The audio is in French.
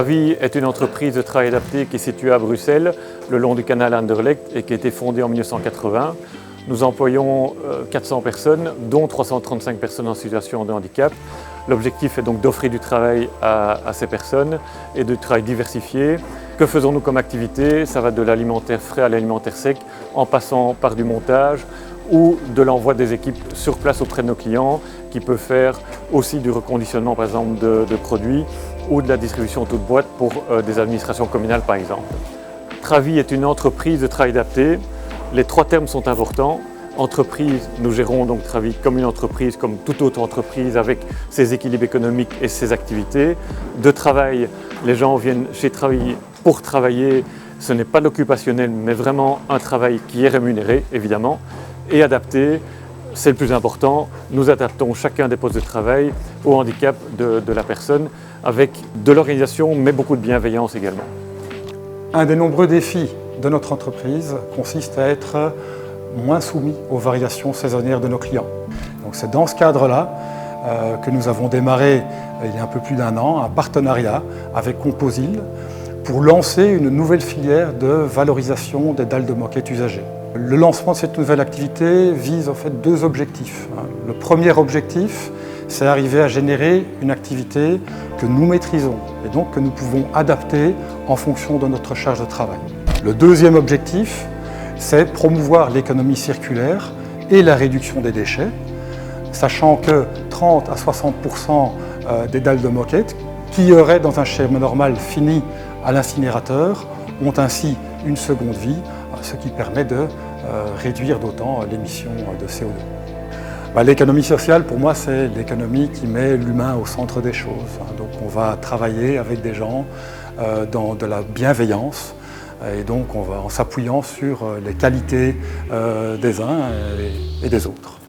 Travi est une entreprise de travail adapté qui est située à Bruxelles, le long du canal Anderlecht et qui a été fondée en 1980. Nous employons 400 personnes, dont 335 personnes en situation de handicap. L'objectif est donc d'offrir du travail à ces personnes et du travail diversifié. Que faisons-nous comme activité? Ça va de l'alimentaire frais à l'alimentaire sec, en passant par du montage ou de l'envoi des équipes sur place auprès de nos clients, qui peut faire aussi du reconditionnement par exemple de produits ou de la distribution toute boîte pour des administrations communales par exemple. Travi est une entreprise de travail adapté. Les trois termes sont importants. Entreprise, nous gérons donc Travi comme une entreprise, comme toute autre entreprise avec ses équilibres économiques et ses activités. De travail, les gens viennent chez Travi pour travailler. Ce n'est pas l'occupationnel, mais vraiment un travail qui est rémunéré, évidemment, et adapté. C'est le plus important. Nous adaptons chacun des postes de travail au handicap de la personne avec de l'organisation, mais beaucoup de bienveillance également. Un des nombreux défis de notre entreprise consiste à être moins soumis aux variations saisonnières de nos clients. Donc c'est dans ce cadre-là que nous avons démarré il y a un peu plus d'un an un partenariat avec Composil pour lancer une nouvelle filière de valorisation des dalles de moquette usagées. Le lancement de cette nouvelle activité vise en fait deux objectifs. Le premier objectif, c'est arriver à générer une activité que nous maîtrisons et donc que nous pouvons adapter en fonction de notre charge de travail. Le deuxième objectif, c'est promouvoir l'économie circulaire et la réduction des déchets, sachant que 30 à 60% des dalles de moquette qui auraient dans un schéma normal fini à l'incinérateur ont ainsi une seconde vie, ce qui permet de réduire d'autant l'émission de CO2. L'économie sociale, pour moi, c'est l'économie qui met l'humain au centre des choses. Donc on va travailler avec des gens dans de la bienveillance et donc on va en s'appuyant sur les qualités des uns et des autres.